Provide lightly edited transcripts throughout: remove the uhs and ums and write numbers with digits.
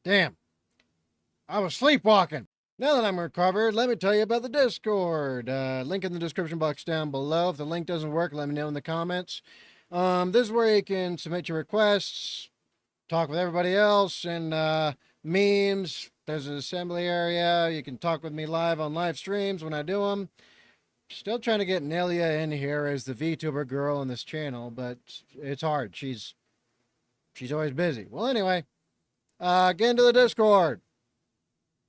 Damn, I was sleepwalking. Now that I'm recovered, let me tell you about the Discord. Link in the description box down below. If the link doesn't work, let me know in the comments. This is where you can submit your requests, talk with everybody else, and memes. There's an assembly area. You can talk with me live on live streams when I do them. Still trying to get Nelia in here as the VTuber girl on this channel, but it's hard. She's always busy. Well, anyway, get into the Discord.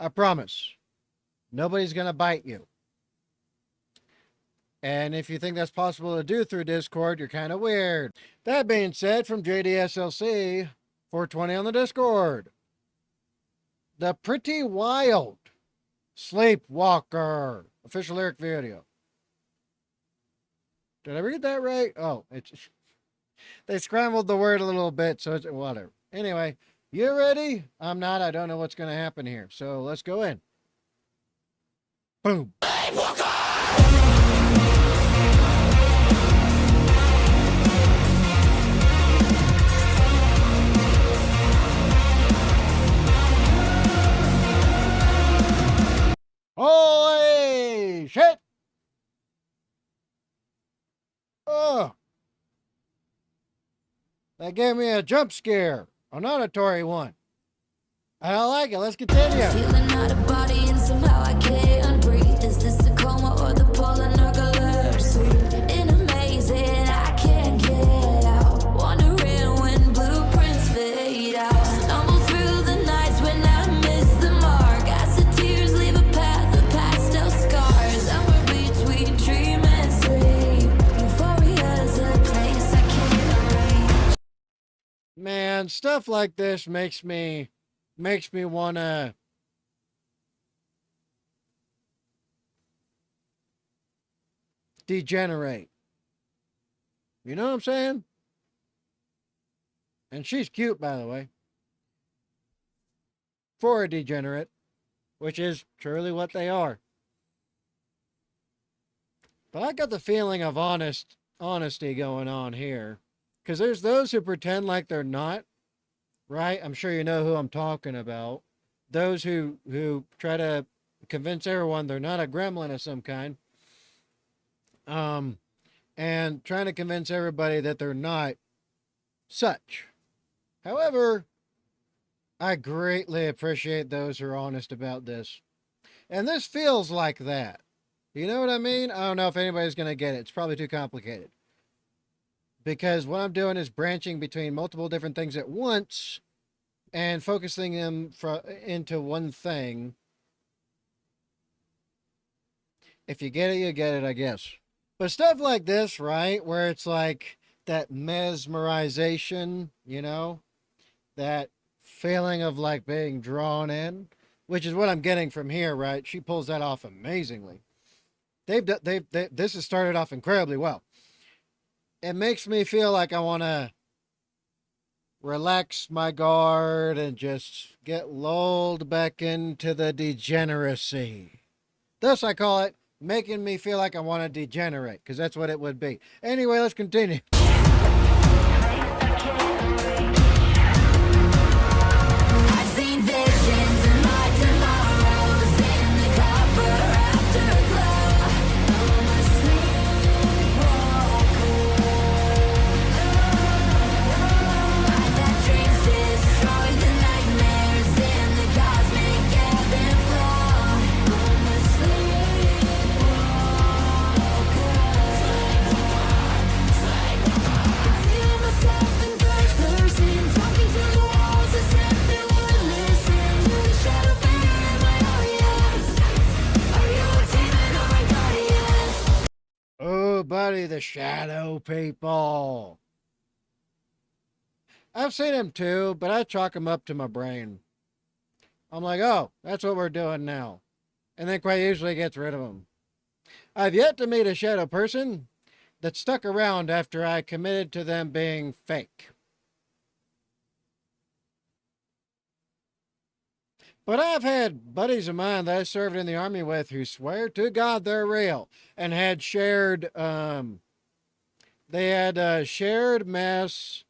I promise. Nobody's going to bite you. And if you think that's possible to do through Discord, you're kind of weird. That being said, from JDSLC, 420 on the Discord. The Pretty Wild SlEePWaLkEr official lyric video. Did I read that right? Oh, they scrambled the word a little bit, so it's whatever. Anyway, you ready? I'm not. I don't know what's going to happen here. So let's go in. Boom. Holy shit! Oh, that gave me a jump scare, an auditory one. I don't like it. Let's continue. Feeling out of body and somehow I can't breathe. Is this a coma or the pollen narcolepsy? Sweet and amazing, I can't get out. Wondering when blueprints fade out. Stumble through the nights when I miss the mark. Acid tears leave a path of pastel scars. Somewhere between dream and sleep. Euphoria's a place I can't reach. Man, stuff like this makes me wanna degenerate. You know what I'm saying? And she's cute, by the way. For a degenerate, which is truly what they are. But I got the feeling of honesty going on here. Because there's those who pretend like they're not. Right? I'm sure you know who I'm talking about. Those who try to convince everyone they're not a gremlin of some kind. And trying to convince everybody that they're not such. However, I greatly appreciate those who are honest about this. And this feels like that. You know what I mean? I don't know if anybody's going to get it. It's probably too complicated. Because what I'm doing is branching between multiple different things at once and focusing them into one thing. If you get it, you get it, I guess. But stuff like this, right, where it's like that mesmerization, you know, that feeling of like being drawn in, which is what I'm getting from here, right? She pulls that off amazingly. This has started off incredibly well. It makes me feel like I want to relax my guard and just get lulled back into the degeneracy. Thus, I call it making me feel like I want to degenerate, because that's what it would be. Anyway, let's continue. I've seen visions in my tomorrows in the copper afterglow. I'm a sleepwalker. I've had dreams destroy the nightmares in the cosmic ebb and flow. I'm a feel myself in third person, talking to the walls as if they would listen to the shadow figure in my audience. Are you a demon or a guardian? Oh, buddy, the shadow people. I've seen them too, but I chalk them up to my brain. I'm like, oh, that's what we're doing now. And then quite usually gets rid of them. I've yet to meet a shadow person that stuck around after I committed to them being fake. But I've had buddies of mine that I served in the army with who swear to God they're real and had shared They had shared mass.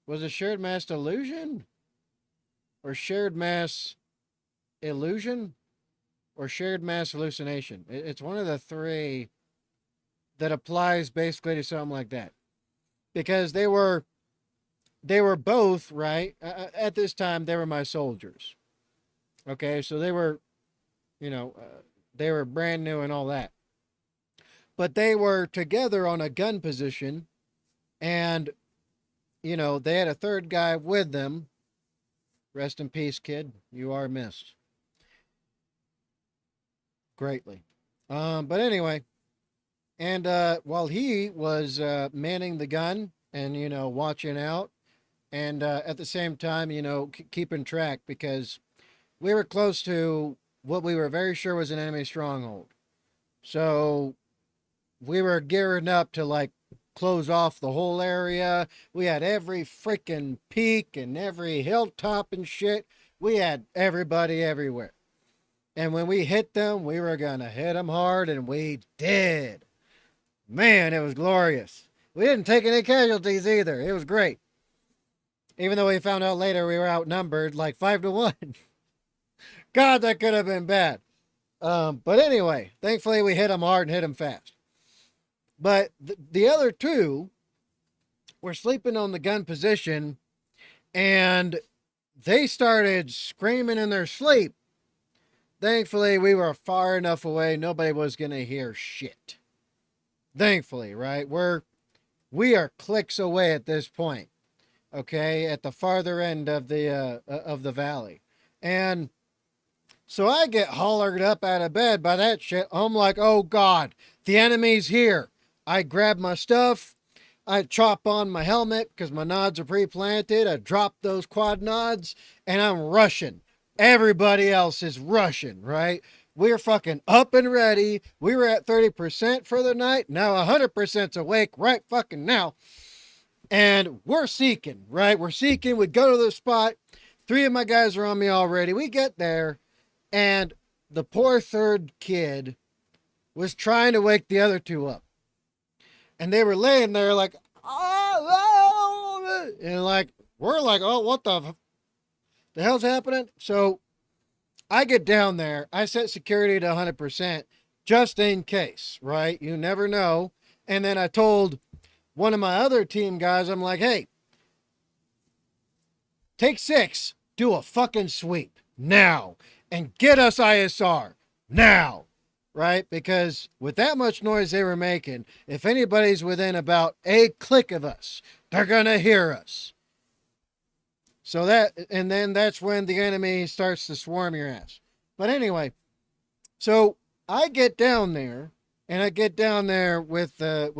Was it shared mass delusion? Or shared mass illusion? Or shared mass hallucination? It's one of the three that applies basically to something like that. Because they were both, right? At this time, they were my soldiers. Okay, so they were, they were brand new and all that. But they were together on a gun position, and, they had a third guy with them. Rest in peace, kid. You are missed greatly. But anyway, and while he was manning the gun and, watching out, and at the same time, keeping track, because we were close to what we were very sure was an enemy stronghold. So we were gearing up to like close off the whole area. We had every freaking peak and every hilltop and shit. We had everybody everywhere. And when we hit them, we were going to hit them hard, and we did. Man, it was glorious. We didn't take any casualties either. It was great. Even though we found out later we were outnumbered like 5-1. God, that could have been bad. But anyway, thankfully we hit them hard and hit them fast. But the other two were sleeping on the gun position, and they started screaming in their sleep. Thankfully, we were far enough away, nobody was going to hear shit. Thankfully, right? We are clicks away at this point. Okay, at the farther end of the valley. And so I get hollered up out of bed by that shit. I'm like, oh God, the enemy's here. I grab my stuff. I chop on my helmet because my nods are pre-planted. I drop those quad nods and I'm rushing. Everybody else is rushing, right? We're fucking up and ready. We were at 30% for the night. Now 100%'s awake right fucking now. And we're seeking, right? We're seeking. We go to the spot. 3 of my guys are on me already. We get there. And the poor third kid was trying to wake the other 2 up. And they were laying there like, oh, and like, we're like, oh, what the hell's happening? So I get down there. I set security to 100% just in case, right? You never know. And then I told one of my other team guys, I'm like, hey, take 6, do a fucking sweep now and get us ISR now, right? Because with that much noise they were making, if anybody's within about a click of us, they're going to hear us. So and then that's when the enemy starts to swarm your ass. But anyway, so I get down there, and I get down there with the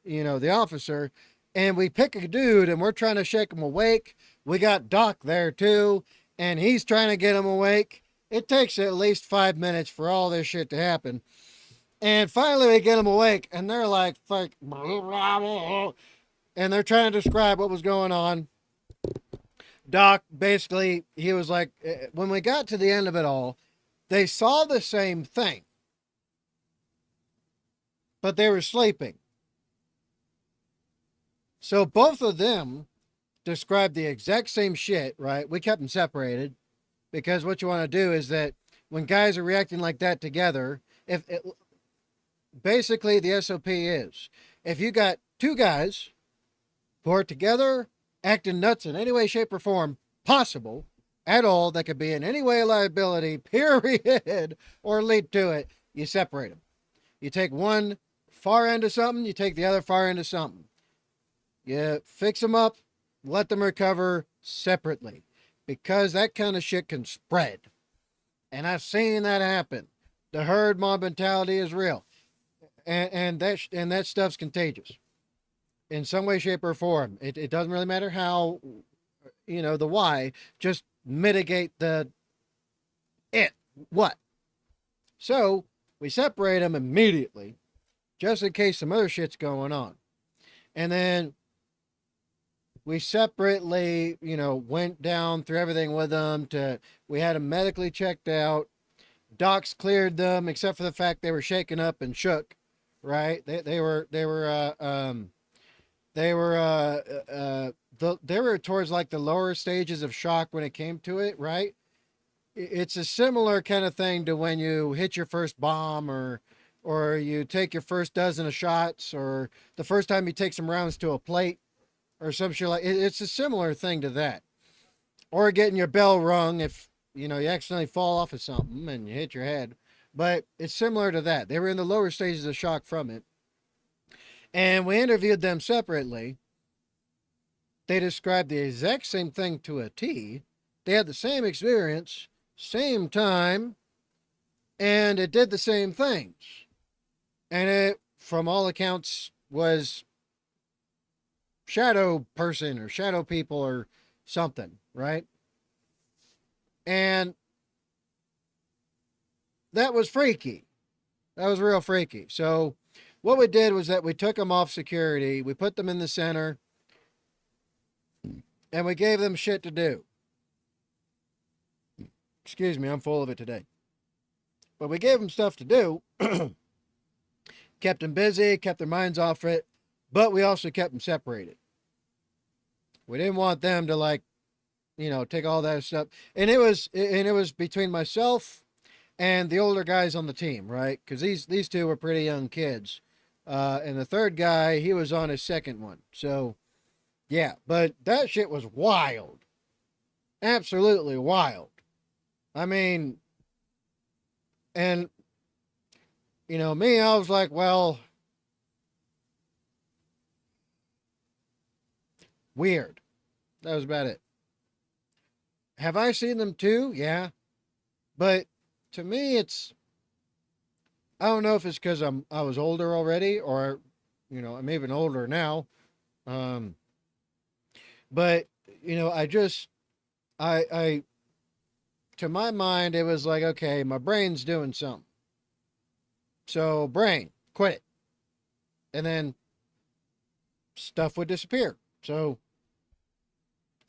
the officer, and we pick a dude, and we're trying to shake him awake. We got Doc there too, and he's trying to get him awake. It takes at least 5 minutes for all this shit to happen. And finally we get him awake, and they're like, fuck, and they're trying to describe what was going on. Doc, basically, he was like, when we got to the end of it all, they saw the same thing, but they were sleeping. So both of them described the exact same shit, right? We kept them separated because what you want to do is that when guys are reacting like that together, basically the SOP is, if you got 2 guys who are together acting nuts in any way, shape, or form possible at all, that could be in any way a liability, period, or lead to it, you separate them. You take one far end of something, you take the other far end of something. You fix them up, let them recover separately, because that kind of shit can spread. And I've seen that happen. The herd mob mentality is real. And that stuff's contagious in some way, shape, or form. It doesn't really matter how, the why. Just mitigate what. So we separate them immediately, just in case some other shit's going on. And then we separately, went down through everything with them. We had them medically checked out. Docs cleared them, except for the fact they were shaken up and shook. Right? They were towards like the lower stages of shock when it came to it. Right? It's a similar kind of thing to when you hit your first bomb, or you take your first dozen of shots, or the first time you take some rounds to a plate, or some shit like. It's a similar thing to that, or getting your bell rung if you accidentally fall off of something and you hit your head. But it's similar to that. They were in the lower stages of shock from it, and we interviewed them separately. They described the exact same thing to a T. They had the same experience, same time, and it did the same things. And it, from all accounts, was shadow person or shadow people or something, right? And that was freaky. That was real freaky. So what we did was that we took them off security, we put them in the center, and we gave them shit to do. Excuse me, I'm full of it today. But we gave them stuff to do. Kept them busy, kept their minds off it, but we also kept them separated. We didn't want them to take all that stuff. And it was between myself and the older guys on the team, right? Because these two were pretty young kids. And the third guy, he was on his second one. So, yeah. But that shit was wild. Absolutely wild. I mean, and, me, I was like, well, weird. That was about it. Have I seen them too? Yeah. But to me, I don't know if it's because I was older already, or, I'm even older now. But, I to my mind, it was like, okay, my brain's doing something. So brain, quit it. And then stuff would disappear. So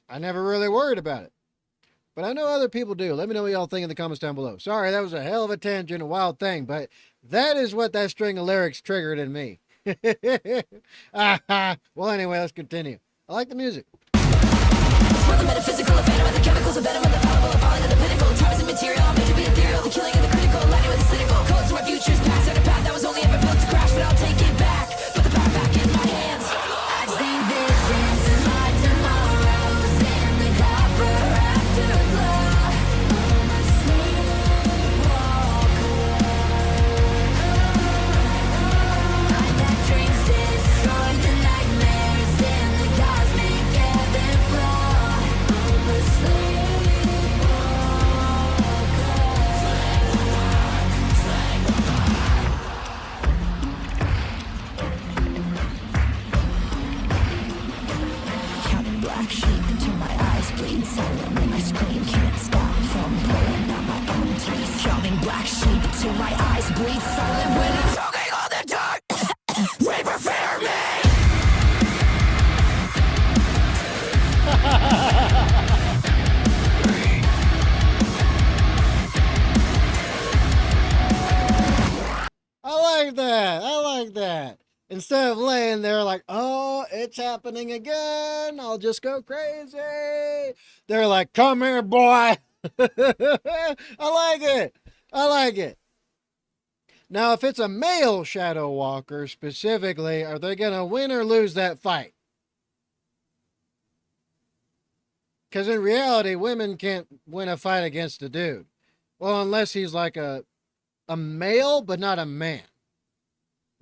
I never really worried about it. But I know other people do. Let me know what y'all think in the comments down below. Sorry, that was a hell of a tangent, a wild thing, but that is what that string of lyrics triggered in me. Well, anyway, let's continue. I like the music. The metaphysical, a phantom of the chemicals, a venom of the fallible, falling to the pinnacle. Time is immaterial, I'm made to be ethereal. The killing of the critical, lighting with the cynical. Codes to our futures, past on a path that was only ever built to crash, but I'll take it back. Put the power back in my hands. I've seen visions in my tomorrows, in the copper afterglow. I'm a sleepwalker. I've had dreams destroy the nightmares in the cosmic ebb and flow. I'm a counting black sheep until my eyes bleed silent when I scream. Can't stop from pulling out my own teeth. Counting black sheep till my eyes bleed silent when I'm talking all the time. Reaper fear me. I like that. I like that. Instead of laying there like, oh, it's happening again, I'll just go crazy. They're like, come here, boy. I like it. I like it. Now, if it's a male shadow walker specifically, are they going to win or lose that fight? Because in reality, women can't win a fight against a dude. Well, unless he's like a male, but not a man.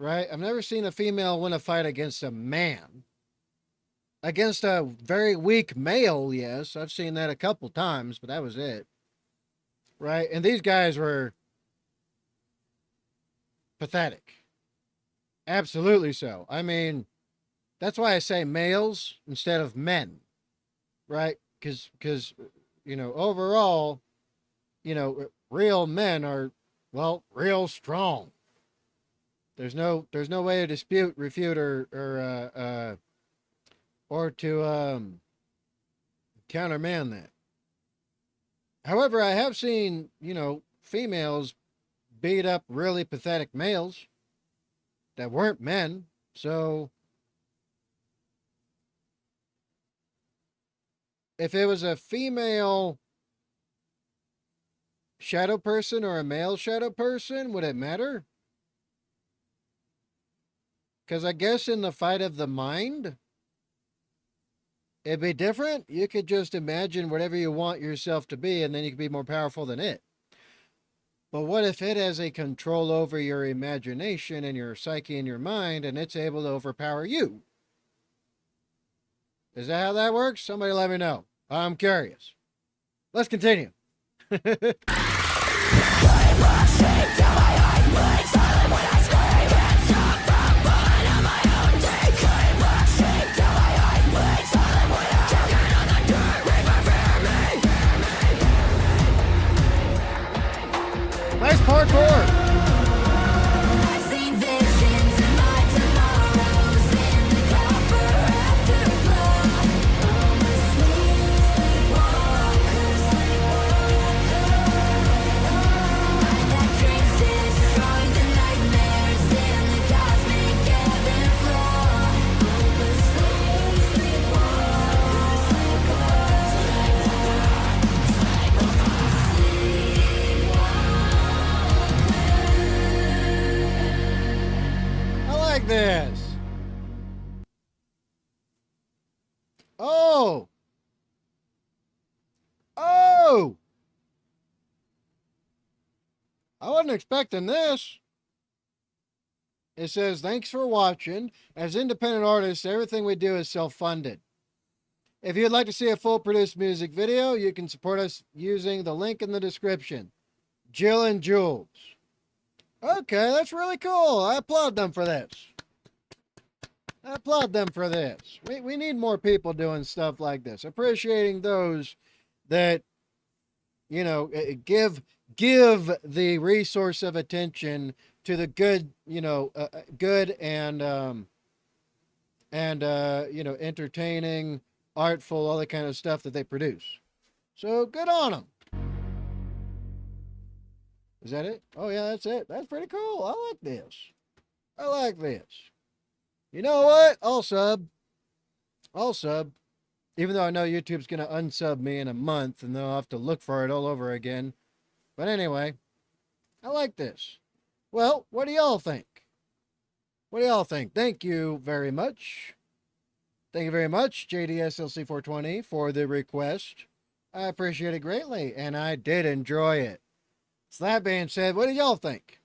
Right? I've never seen a female win a fight against a man. Against a very weak male, yes. I've seen that a couple times, but that was it. Right? And these guys were pathetic. Absolutely so. I mean, that's why I say males instead of men. Right? Because overall, real men are, well, real strong. There's no way to dispute, refute, or to countermand that. However, I have seen, females beat up really pathetic males that weren't men. So if it was a female shadow person or a male shadow person, would it matter? Because I guess in the fight of the mind, it'd be different. You could just imagine whatever you want yourself to be, and then you could be more powerful than it. But what if it has a control over your imagination and your psyche and your mind, and it's able to overpower you? Is that how that works? Somebody let me know. I'm curious. Let's continue. Nice parkour. I've seen visions in my tomorrows in the copper afterglow. I'm a sleepwalker, I've had dreams destroying the nightmares in the cosmic ebb and flow. I'm a I like this. Oh. Oh. I wasn't expecting this. It says, thanks for watching. As independent artists, everything we do is self-funded. If you'd like to see a full produced music video, you can support us using the link in the description. Jill and Jules. Okay, that's really cool. I applaud them for this. I applaud them for this. We need more people doing stuff like this. Appreciating those that, you know, give the resource of attention to the good, you know, good and you know, entertaining, artful, all that kind of stuff that they produce. So good on them. Is that it? Oh yeah, that's it. That's pretty cool. I like this. I like this. You know what? I'll sub. I'll sub. Even though I know YouTube's going to unsub me in a month and they'll have to look for it all over again. But anyway, I like this. Well, what do y'all think? What do y'all think? Thank you very much. Thank you very much, JDSLC420, for the request. I appreciate it greatly, and I did enjoy it. So that being said, what do y'all think?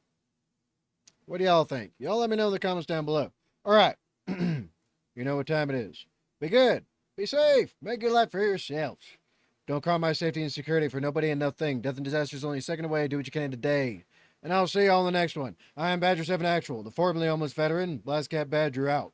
What do y'all think? Y'all let me know in the comments down below. All right. You know what time it is. Be good. Be safe. Make your life for yourself. Don't compromise safety and security for nobody and nothing. Death and disaster is only a second away. Do what you can today. And I'll see y'all on the next one. I am Badger7 Actual, the formerly homeless veteran. Last Cat Badger out.